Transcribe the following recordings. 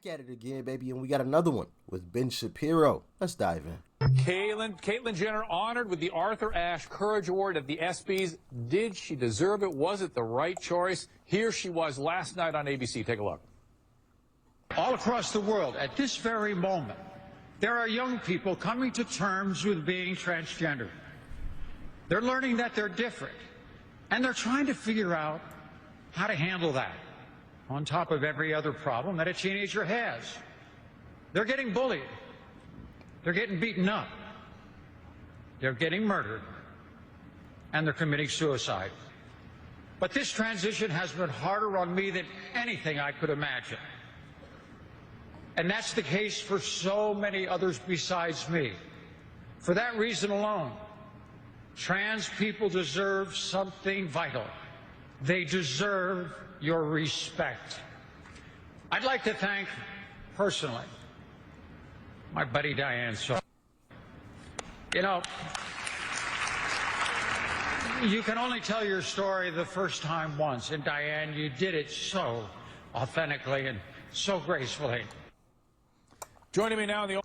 back at it again, baby, and we got another one with Ben Shapiro. Let's dive in. Caitlyn Jenner honored with the Arthur Ashe Courage Award at the ESPYs. Did she deserve it? Was it the right choice? Here she was last night on ABC. Take a look. All across the world, at this very moment, there are young people coming to terms with being transgender. They're learning that they're different, and they're trying to figure out how to handle that on top of every other problem that a teenager has. They're getting bullied. They're getting beaten up. They're getting murdered. And they're committing suicide. But this transition has been harder on me than anything I could imagine. And that's the case for so many others besides me. For that reason alone, trans people deserve something vital. They deserve your respect. I'd like to thank, personally, my buddy Diane. So, you know, you can only tell your story the first time once, and Diane, you did it so authentically and so gracefully. Joining me now in the...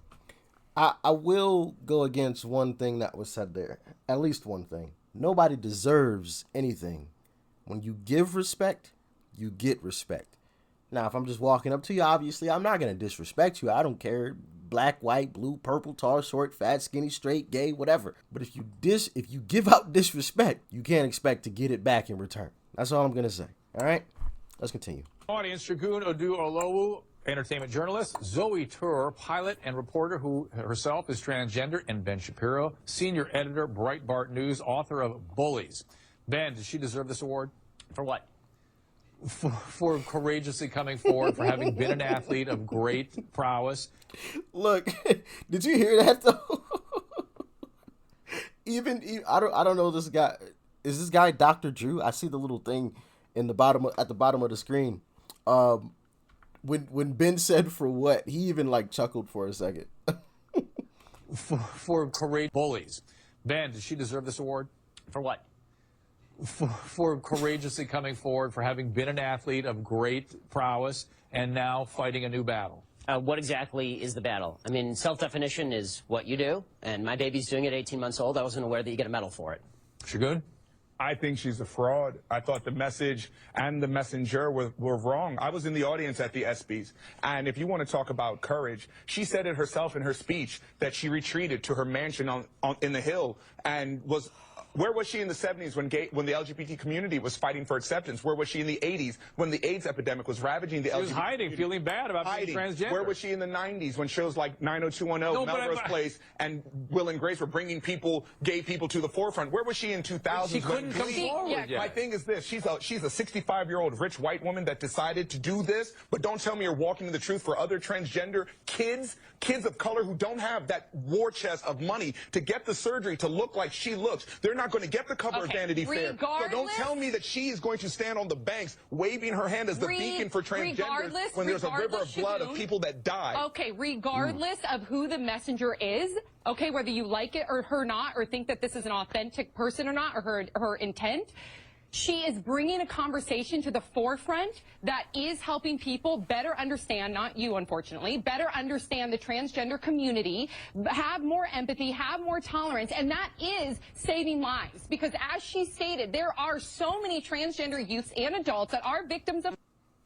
I will go against one thing that was said there. At least one thing. Nobody deserves anything. When you give respect, you get respect. Now, if I'm just walking up to you, obviously, I'm not going to disrespect you. I don't care. Black, white, blue, purple, tall, short, fat, skinny, straight, gay, whatever. But if you give out disrespect, you can't expect to get it back in return. That's all I'm going to say. All right? Let's continue. Audience, Shagun Oduolowu, entertainment journalist, Zoey Tur, pilot and reporter who herself is transgender, and Ben Shapiro, senior editor, Breitbart News, author of Bullies. Ben, does she deserve this award? For what? For courageously coming forward, for having been an athlete of great prowess. Look, did you hear that though? even I don't know this guy. Is this guy Dr. Drew? I see the little thing in the at the bottom of the screen. When Ben said for what, he even like chuckled for a second. for courage bullies. Ben, does she deserve this award? For what? For courageously coming forward, for having been an athlete of great prowess and now fighting a new battle. What exactly is the battle? I mean, self-definition is what you do, and my baby's doing it at 18 months old. I wasn't aware that you get a medal for it. Shagun? I think she's a fraud. I thought the message and the messenger were wrong. I was in the audience at the ESPYs, and if you want to talk about courage, she said it herself in her speech that she retreated to her mansion in the Hill and was... Where was she in the 70s when the LGBT community was fighting for acceptance? Where was she in the 80s when the AIDS epidemic was ravaging the LGBT community? She was hiding, feeling bad about being transgender. Where was she in the 90s when shows like 90210, Melrose Place, and Will and Grace were bringing gay people to the forefront? Where was she in 2000? She couldn't come forward yet. My thing is this. She's a 65-year-old rich white woman that decided to do this, but don't tell me you're walking the truth for other transgender kids of color who don't have that war chest of money to get the surgery to look like she looks. They're not going to get the cover of Vanity Fair. So don't tell me that she is going to stand on the banks waving her hand as the beacon for transgenders when there's a river of blood of people that die. Okay, regardless of who the messenger is, okay, whether you like it or her not, or think that this is an authentic person or not, or her intent, she is bringing a conversation to the forefront that is helping people better understand, not you, unfortunately, better understand the transgender community, have more empathy, have more tolerance, and that is saving lives. Because as she stated, there are so many transgender youths and adults that are victims of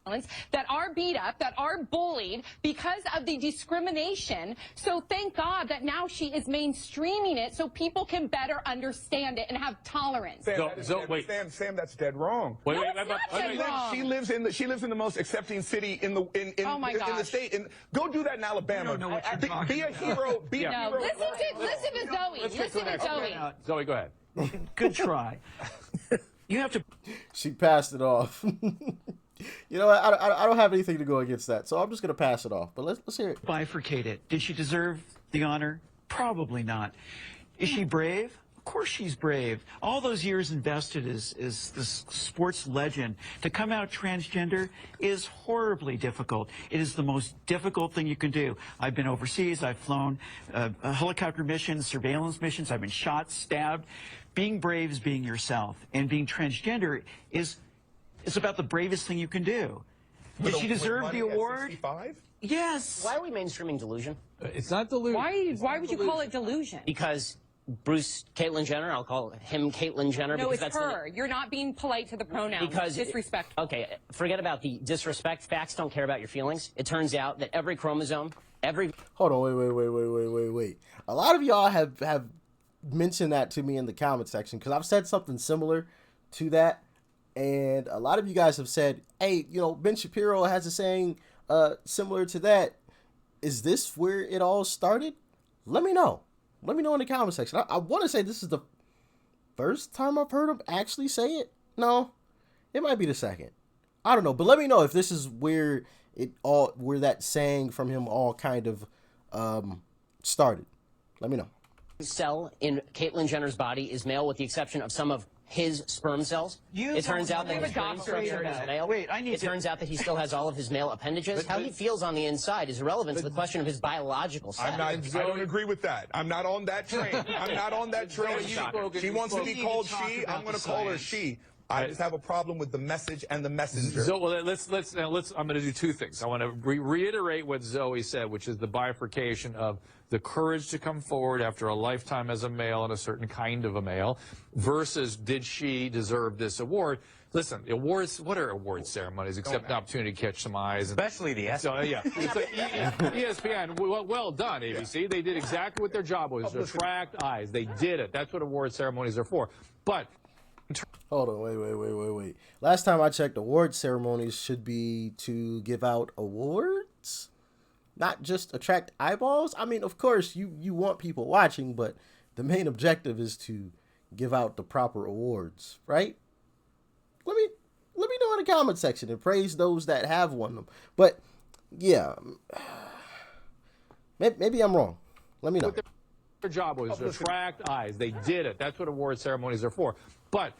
violence, that are beat up, that are bullied because of the discrimination. So thank God that now she is mainstreaming it so people can better understand it and have tolerance. Sam, that's dead wrong. That's not dead wrong. She lives in the most accepting city in the state. And go do that in Alabama. Be a hero. Be a hero. Listen to Zoey. Listen to Zoey. Zoey, go ahead. Good try. You have to. She passed it off. You know, I don't have anything to go against that, so I'm just going to pass it off. But let's hear it. Bifurcate it. Did she deserve the honor? Probably not. Is she brave? Of course she's brave. All those years invested as this sports legend, to come out transgender is horribly difficult. It is the most difficult thing you can do. I've been overseas. I've flown helicopter missions, surveillance missions. I've been shot, stabbed. Being brave is being yourself, and being transgender is... It's about the bravest thing you can do. Did she deserve the award? Yes. Why are we mainstreaming delusion? It's not delusion. Why would you call it delusion? Because Caitlyn Jenner, I'll call him Caitlyn Jenner. No, because it's her. You're not being polite to the pronouns. Because disrespect. Okay, forget about the disrespect. Facts don't care about your feelings. It turns out that every chromosome, Hold on, wait. A lot of y'all have mentioned that to me in the comment section because I've said something similar to that, and a lot of you guys have said, "Hey, Ben Shapiro has a saying similar to that." Is this where it all started? Let me know. Let me know in the comment section. I want to say this is the first time I've heard him actually say it. No, it might be the second. I don't know, but let me know if this is where that saying from him all kind of started. Let me know. cell in Caitlyn Jenner's body is male, with the exception of some of his sperm cells. It turns out that his brain structure is male. It turns out that he still has all of his male appendages. How he feels on the inside is irrelevant to the question of his biological sex. I don't agree with that. I'm not on that train. I'm not on that train. She wants to be called she. I'm going to call her she. I just have a problem with the message and the messenger. So I'm going to do two things. I want to reiterate what Zoe said, which is the bifurcation of the courage to come forward after a lifetime as a male and a certain kind of a male versus did she deserve this award? Listen, awards, what are award ceremonies except an opportunity to catch some eyes? Especially the ESPN. So, yeah. It's like ESPN, well done, ABC. They did exactly what their job was, to attract eyes. They did it. That's what award ceremonies are for. But hold on, wait. Last time I checked, award ceremonies should be to give out awards, not just attract eyeballs. I mean, of course, you want people watching, but the main objective is to give out the proper awards, right? Let me know in the comment section and praise those that have won them. But yeah, maybe I'm wrong. Let me know. Their job was to attract eyes. They did it. That's what award ceremonies are for. But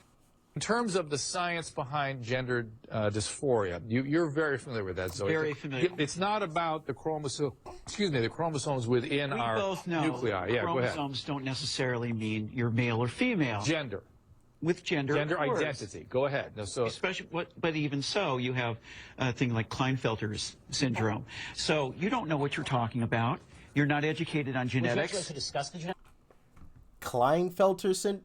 in terms of the science behind gender dysphoria, you're very familiar with that, Zoe. Very familiar. It's not about the chromosomes within our both know nuclei. Yeah, go ahead. Chromosomes don't necessarily mean you're male or female. Gender. With gender identity. Go ahead. No, so especially, but even so, you have a thing like Klinefelter's syndrome. So you don't know what you're talking about. You're not educated on genetics. Would you like to discuss the genetics? Klinefelter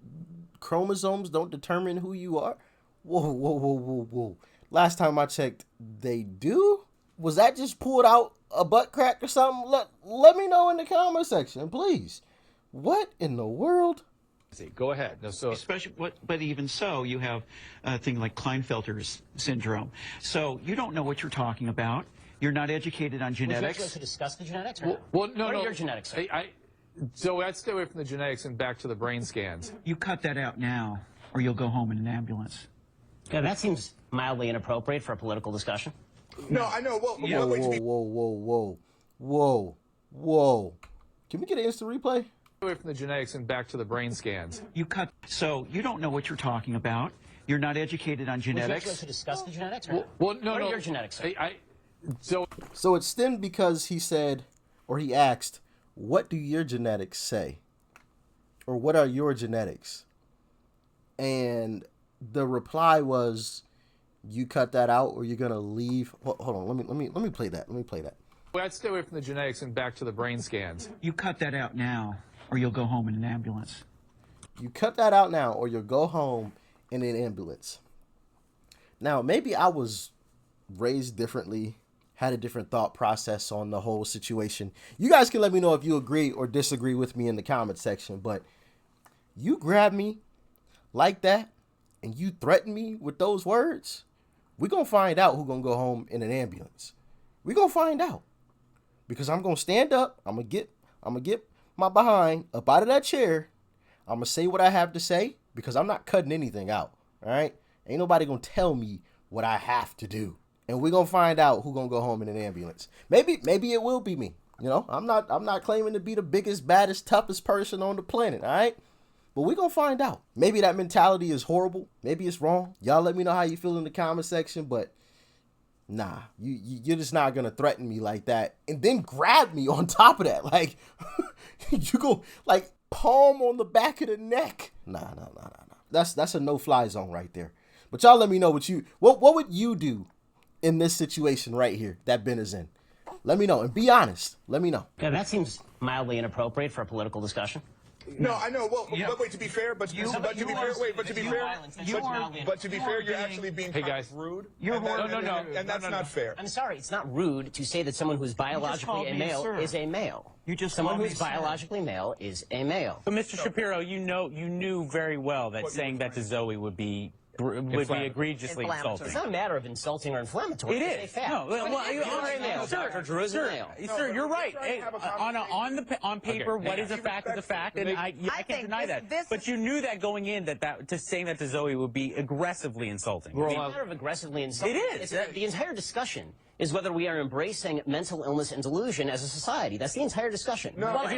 chromosomes don't determine who you are? Whoa. Last time I checked, they do? Was that just pulled out a butt crack or something? Let me know in the comment section, please. What in the world? Go ahead. No, so especially, but even so, you have a thing like Klinefelter's syndrome. So you don't know what you're talking about. You're not educated on genetics. Would you like to discuss the genetics? No? What are your genetics? So I'd stay away from the genetics and back to the brain scans. You cut that out now, or you'll go home in an ambulance. Yeah, that seems mildly inappropriate for a political discussion. No, I know. Whoa. Can we get an instant replay? Away from the genetics and back to the brain scans. So you don't know what you're talking about. You're not educated on genetics. Would you like to discuss the genetics? No. What are your genetics? So it stemmed because he said, or he asked, what do your genetics say? Or what are your genetics? And the reply was, you cut that out or you're gonna leave. Hold on, let me play that. I'd stay away from the genetics and back to the brain scans. You cut that out now, or you'll go home in an ambulance. You cut that out now, or you'll go home in an ambulance. Now, maybe I was raised differently, had a different thought process on the whole situation. You guys can let me know if you agree or disagree with me in the comment section, but you grab me like that and you threaten me with those words, we're going to find out who's going to go home in an ambulance. We're going to find out. Because I'm going to stand up, I'm going to get my behind up out of that chair. I'm going to say what I have to say because I'm not cutting anything out, all right? Ain't nobody going to tell me what I have to do. And we're going to find out who's going to go home in an ambulance. Maybe it will be me. You know, I'm not claiming to be the biggest, baddest, toughest person on the planet, all right? But we're going to find out. Maybe that mentality is horrible. Maybe it's wrong. Y'all let me know how you feel in the comment section, but nah, you're just not going to threaten me like that and then grab me on top of that. Like, you go, like, palm on the back of the neck. Nah. That's a no-fly zone right there. But y'all let me know what would you do in this situation right here that Ben is in? Let me know. And be honest. Let me know. Yeah, that seems mildly inappropriate for a political discussion. No, I know. Well, but wait. To be fair, but to be fair, you're actually being Hey, guys. rude. And that's not fair. I'm sorry, it's not rude to say that someone who's biologically a male is a male. Someone who's biologically male is a male. But Mr. Shapiro, you knew very well that saying that to Zoey would be egregiously insulting. It's not a matter of insulting or inflammatory. It is. It's a fact. No, well, Sir, you're right. On paper, what is a fact is a fact, and I can't deny that. But you knew that going in that saying that to Zoey would be aggressively insulting. It's a matter of aggressively insulting. It is. The entire discussion is whether we are embracing mental illness and delusion as a society. That's the entire discussion. No. But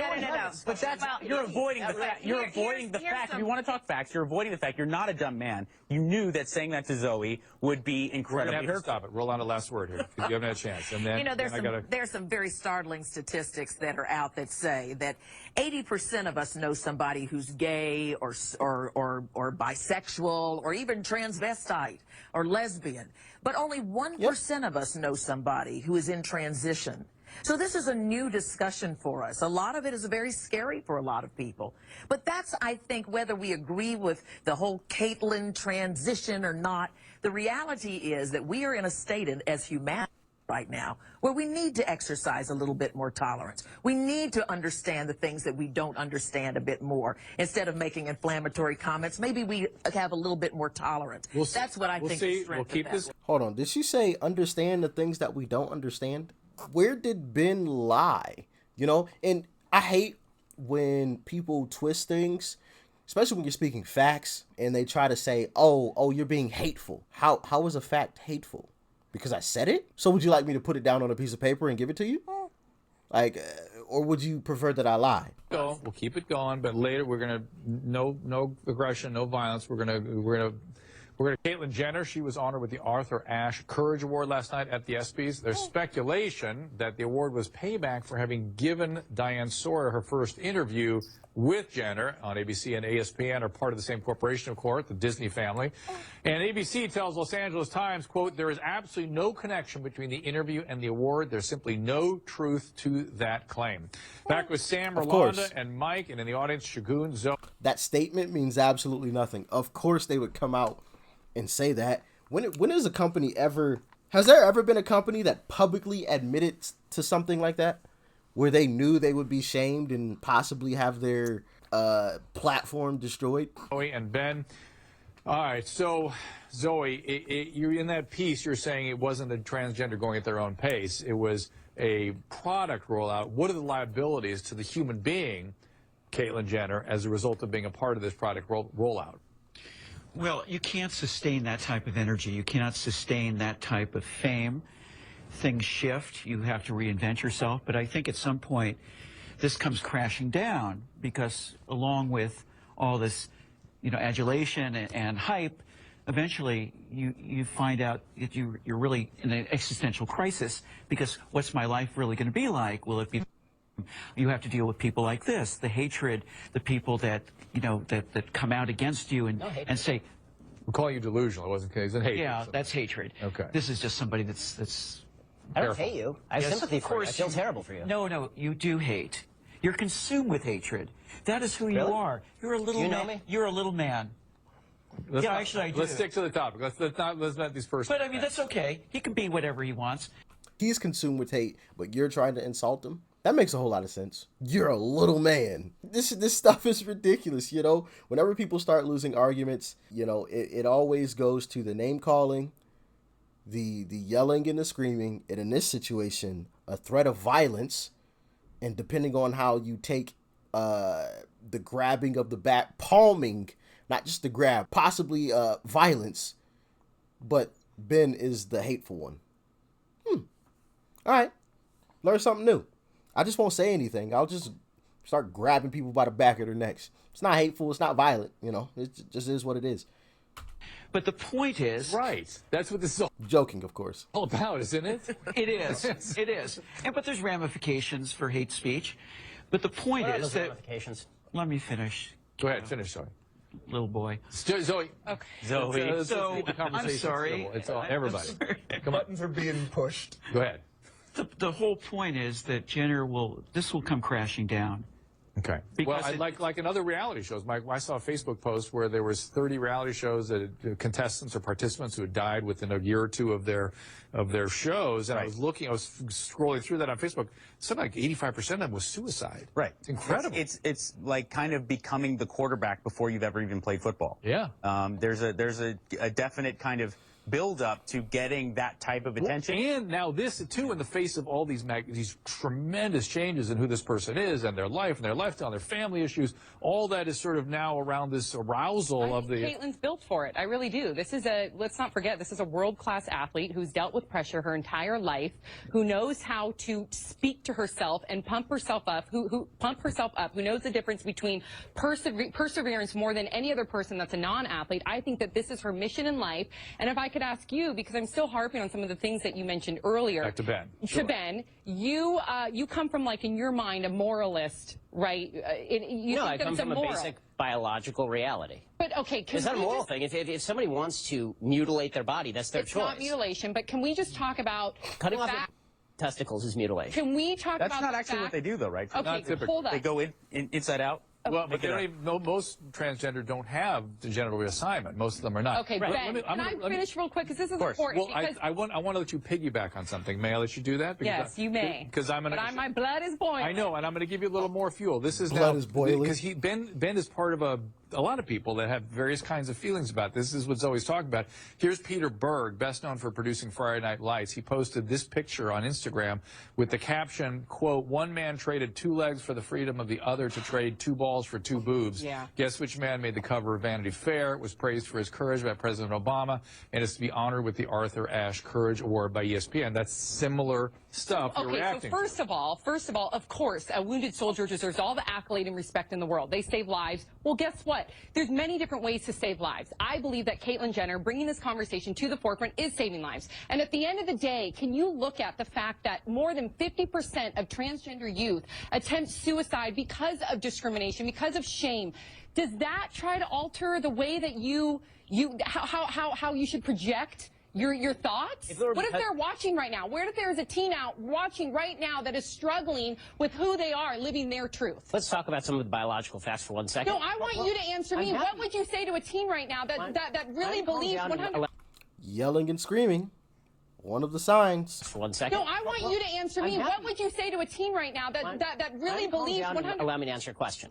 you're avoiding the fact. You're avoiding the fact. If you want to talk facts, you're avoiding the fact. You're not a dumb man. You knew that saying that to Zoey would be incredibly hurtful. Stop it. Roll on the last word here, because you haven't had a chance. And then, there's some very startling statistics that are out that say that 80% of us know somebody who's gay or bisexual or even transvestite or lesbian, but only 1% of us know somebody who is in transition. So this is a new discussion for us. A lot of it is very scary for a lot of people. But that's, I think, whether we agree with the whole Caitlyn transition or not, the reality is that we are in a state as humanity right now where we need to exercise a little bit more tolerance. We need to understand the things that we don't understand a bit more. Instead of making inflammatory comments, maybe we have a little bit more tolerance. That's what I think the strength of that. Hold on. Did she say understand the things that we don't understand? Where did Ben lie? You know, and I hate when people twist things, especially when you're speaking facts, and they try to say, oh, you're being hateful. How is a fact hateful? Because I said it? So would you like me to put it down on a piece of paper and give it to you? Like, or would you prefer that I lie? We'll keep it going, but later we're gonna no aggression, no violence. We're gonna Caitlyn Jenner. She was honored with the Arthur Ashe Courage Award last night at the ESPYs. There's speculation that the award was payback for having given Diane Sawyer her first interview with Jenner on ABC and ESPN, are part of the same corporation, of course, the Disney family. And ABC tells Los Angeles Times, quote, there is absolutely no connection between the interview and the award. There's simply no truth to that claim. Back with Sam, Rolanda, and Mike, and in the audience, Shagun, Zoe. That statement means absolutely nothing. Of course they would come out and say that. When has a company has there ever been a company that publicly admitted to something like that, where they knew they would be shamed and possibly have their platform destroyed? Zoe and Ben. All right, so Zoe, you're in that piece, you're saying it wasn't a transgender going at their own pace. It was a product rollout. What are the liabilities to the human being, Caitlyn Jenner, as a result of being a part of this product rollout? Well, you can't sustain that type of energy. You cannot sustain that type of fame. Things shift. You have to reinvent yourself. But I think at some point this comes crashing down, because along with all this, adulation and hype, eventually you find out that you're really in an existential crisis, because what's my life really going to be like? Will it be? You have to deal with people like this, the hatred, the people that that come out against you and say, we're calling you delusional. It wasn't hatred. Yeah, that's hatred. Okay. This is just somebody that's. I don't hate you. I have sympathy for you. I feel terrible for you. No, you do hate. You're consumed with hatred. That is who you are. You're a little man. You know me? You're a little man. Actually, I do. Let's stick to the topic. Let's not these first. But I mean, that's okay. He can be whatever he wants. He's consumed with hate, but you're trying to insult him? That makes a whole lot of sense. You're a little man. This stuff is ridiculous, Whenever people start losing arguments, it always goes to the name calling, the yelling and the screaming, and in this situation, a threat of violence, and depending on how you take the grabbing of the back, palming, not just the grab, possibly violence, but Ben is the hateful one. All right, learn something new. I just won't say anything. I'll just start grabbing people by the back of their necks. It's not hateful. It's not violent. It just is what it is. But the point is... Right. That's what this is all... Joking, of course. All about, isn't it? It is. It is. But there's ramifications for hate speech. But the point is that... Ramifications? Let me finish. Go ahead. Finish, Zoe. Little boy. Zoe. Okay. Zoe. I'm sorry. It's all everybody. Buttons are being pushed. Go ahead. the whole point is that Jenner will come crashing down. Okay. Because well, like in other reality shows, I saw a Facebook post where there was 30 reality shows that contestants or participants who had died within a year or two of their shows, and I was scrolling through that on Facebook. Something like 85% of them was suicide. Right. It's incredible. It's like kind of becoming the quarterback before you've ever even played football. Yeah. There's a definite kind of build up to getting that type of attention. And now this too, in the face of all these tremendous changes in who this person is and their life and their lifestyle, their family issues, all that is sort of now around this arousal of the. Caitlin's built for it. I really do. This is let's not forget, this is a world-class athlete who's dealt with pressure her entire life, who knows how to speak to herself and pump herself up, who knows the difference between perseverance more than any other person that's a non-athlete. I think that this is her mission in life. And if I could ask you, because I'm still harping on some of the things that you mentioned earlier. Back to Ben. To Ben, you come from, like, in your mind, a moralist, right? No, I come from a basic biological reality. But, okay, it's not a moral thing. If somebody wants to mutilate their body, that's their choice. It's not mutilation, but can we just talk about cutting off your testicles is mutilation. Can we talk about That's not actually what they do, though, right? Okay, hold on. They go inside out. Well, but they don't even, most transgender don't have the genital reassignment. Most of them are not. Okay, Ben, can I finish real quick? Because this is important. Well, I want to let you piggyback on something. May I let you do that? Yes, you may. Because my blood is boiling. I know, and I'm going to give you a little more fuel. This is blood is boiling. Because Ben is part of a lot of people that have various kinds of feelings about this. This is what Zoe's talking about. Here's Peter Berg, best known for producing Friday Night Lights. He posted this picture on Instagram with the caption, quote, "One man traded 2 legs for the freedom of the other to trade 2 balls for 2 boobs. Yeah. Guess which man made the cover of Vanity Fair? It was praised for his courage by President Obama, and is to be honored with the Arthur Ashe Courage Award by ESPN." That's similar stuff you're reacting so first of all, of course, a wounded soldier deserves all the accolade and respect in the world. They save lives. Well, guess what? There's many different ways to save lives. I believe that Caitlyn Jenner bringing this conversation to the forefront is saving lives. And at the end of the day, can you look at the fact that more than 50% of transgender youth attempt suicide because of discrimination, because of shame? Does that try to alter the way that how you should project your thoughts? What if they're watching right now? What if there's a teen out watching right now that is struggling with who they are, living their truth? Let's talk about some of the biological facts for 1 second. No, I want you to answer me. What would you say to a teen right now that really believes 100%? Yelling and screaming. One of the signs. For 1 second. No, I want you to answer me. What would you say to a teen right now that really believes 100%? Allow me to answer your question.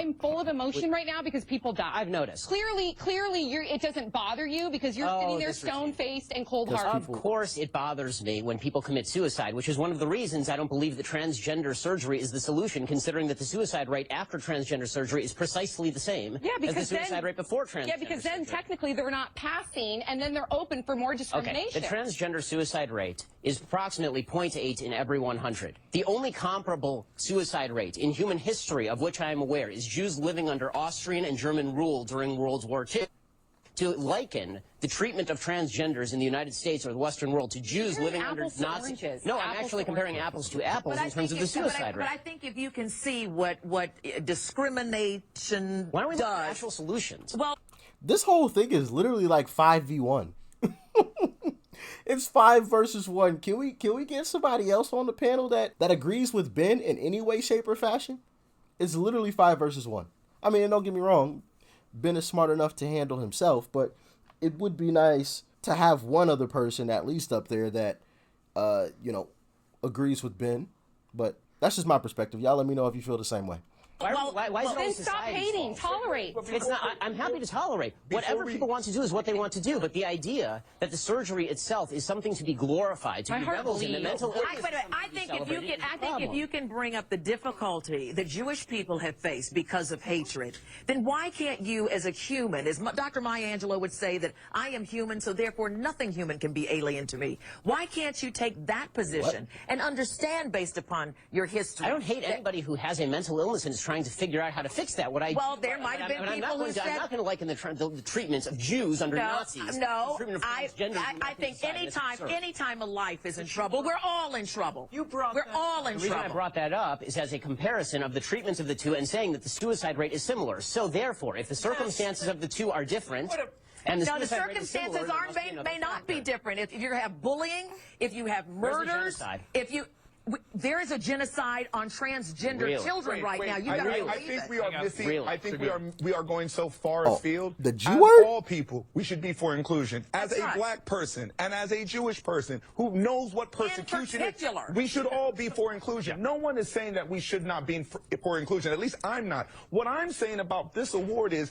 I'm full of emotion right now because people die. I've noticed. Clearly, it doesn't bother you because you're sitting there stone-faced and cold-hearted. Of course it bothers me when people commit suicide, which is one of the reasons I don't believe that transgender surgery is the solution, considering that the suicide rate after transgender surgery is precisely the same as the suicide rate before transgender Yeah, because then technically they're not passing, and then they're open for more discrimination. Okay. The transgender suicide rate is approximately 0.8 in every 100. The only comparable suicide rate in human history of which I am aware is Jews living under Austrian and German rule during World War II. To liken the treatment of transgenders in the United States or the Western world to Jews living under Nazi. No, I'm actually comparing apples to apples in terms of the suicide rate. But I think if you can see what discrimination Why don't we does, look at actual solutions? Well, this whole thing is literally like 5v1. It's 5 versus 1. Can we get somebody else on the panel that agrees with Ben in any way, shape, or fashion? It's literally 5 versus 1. I mean, don't get me wrong, Ben is smart enough to handle himself, but it would be nice to have one other person at least up there that, agrees with Ben. But that's just my perspective. Y'all let me know if you feel the same way. Why is it then stop hating. Tolerate. It's not. I'm happy to tolerate. Whatever people want to do is what they want to do. But the idea that the surgery itself is something to be glorified, to be reveled in, the mental illness. I think if you can bring up the difficulty that Jewish people have faced because of hatred, then why can't you, as a human, as Dr. Maya Angelou would say, that I am human, so therefore nothing human can be alien to me? Why can't you take that position and understand based upon your history? I don't hate anybody who has a mental illness and is trying to figure out how to fix that. There might have been people who said... I'm not going to liken the treatments of Jews under Nazis. No, I think anytime a life is in trouble, we're all in trouble. We're all in trouble. The reason I brought that up is as a comparison of the treatments of the two and saying that the suicide rate is similar. So therefore, if the circumstances of the two are different, And the No, the suicide rate is similar, circumstances there aren't must be another may not be factor. different. If you have bullying, if you have Where's the murders, genocide? there is a genocide on transgender Really? children right now. You I, got to I believe think it. we are missing. Really? I think we are going so far afield. The G as word? all people, we should be for inclusion. As That's a right. black person and as a Jewish person who knows what persecution is, particular. we should all be for inclusion. No one is saying that we should not be for inclusion. At least I'm not. What I'm saying about this award is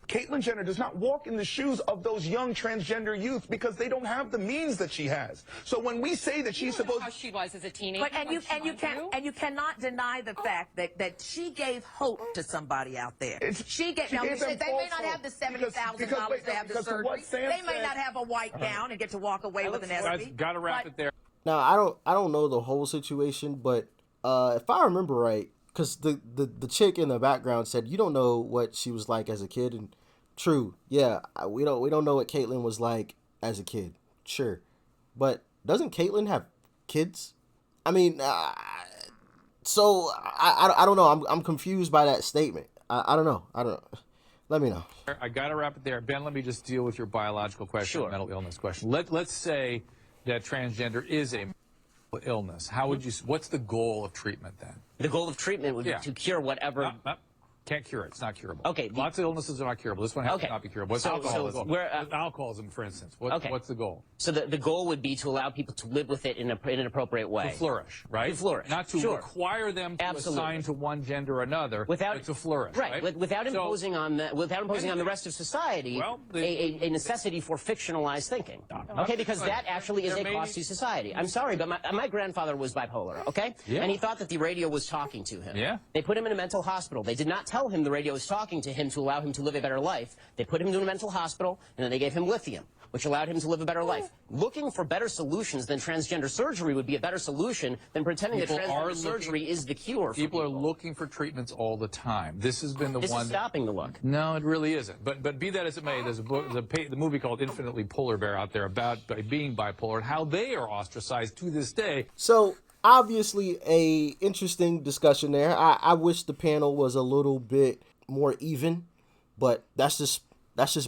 Caitlyn Jenner does not walk in the shoes of those young transgender youth because they don't have the means that she has. So when we say that she's supposed, how she was as a teenager, But you cannot deny the fact that she gave hope to somebody out there. She gave. Now, gave them they may false not have the hope. $70,000 to have the because of surgery. what Sam They may said- not have a white gown and get to walk away with an Guys, SB. got to wrap it there. Now I don't know the whole situation, but if I remember right, because the chick in the background said you don't know what she was like as a kid, and true, yeah, we don't know what Caitlyn was like as a kid, sure, but doesn't Caitlyn have kids? I mean, so I don't know. I'm confused by that statement. I don't know. Let me know. I got to wrap it there. Ben, let me just deal with your biological question, Sure. mental illness question. Let's say that transgender is a mental illness. How would you? What's the goal of treatment then? The goal of treatment would be Yeah. to cure whatever. Can't cure it. It's not curable. Okay. Lots of illnesses are not curable. This one has Okay. to not be curable. What's So alcoholism? where, Alcoholism, for instance. Okay. What's the goal? So the goal would be to allow people to live with it in an appropriate way. To flourish, right? To flourish. Not to Sure. require them to Absolutely. assign to one gender or another, Without but to flourish, right? right? Without So- imposing on the rest of society Well, a necessity for fictionalized thinking. Okay, because that actually is There a may cost be- to society. I'm sorry, but my grandfather was bipolar. Okay, Yeah. and he thought that the radio was talking to him. Yeah. They put him in a mental hospital. They did not tell him the radio was talking to him to allow him to live a better life. They put him into a mental hospital, and then they gave him lithium, which allowed him to live a better life. Looking for better solutions than transgender surgery would be a better solution than pretending that People are transgender surgery looking- is the cure. For People are looking for treatments all the time. This has been the This one. is stopping the look. No, it really isn't. But be that as it may, there's a book, the movie called Infinitely Polar Bear out there about being bipolar and how they are ostracized to this day. So obviously a interesting discussion there. I wish the panel was a little bit more even, but that's just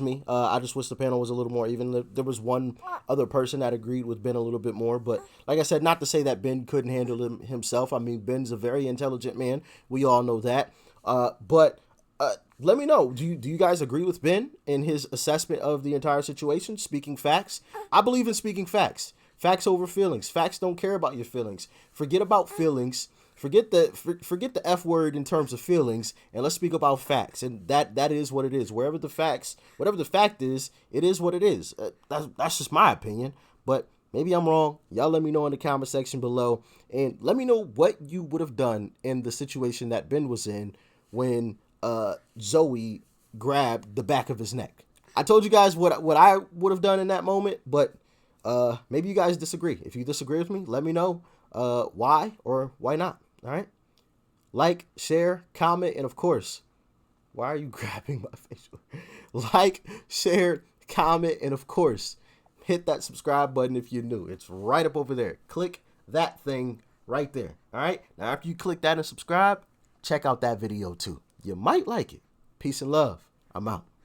me. I just wish the panel was a little more even. There was one other person that agreed with Ben a little bit more, but like I said, not to say that Ben couldn't handle it himself. I mean, Ben's a very intelligent man. We all know that. But let me know. Do you guys agree with Ben in his assessment of the entire situation? Speaking facts. I believe in speaking facts. Facts over feelings. Facts don't care about your feelings. Forget about feelings. Forget the F word in terms of feelings, and let's speak about facts. And that is what it is. Whatever the fact is, it is what it is. That's just my opinion. But maybe I'm wrong. Y'all let me know in the comment section below, and let me know what you would have done in the situation that Ben was in when Zoey grabbed the back of his neck. I told you guys what I would have done in that moment, but maybe you guys disagree. If you disagree with me, let me know why or why not. All right? Like, share, comment, and of course, why are you grabbing my facial? Like, share, comment, and of course, hit that subscribe button if you're new. It's right up over there. Click that thing right there. All right? Now, after you click that and subscribe, check out that video too. You might like it. Peace and love. I'm out.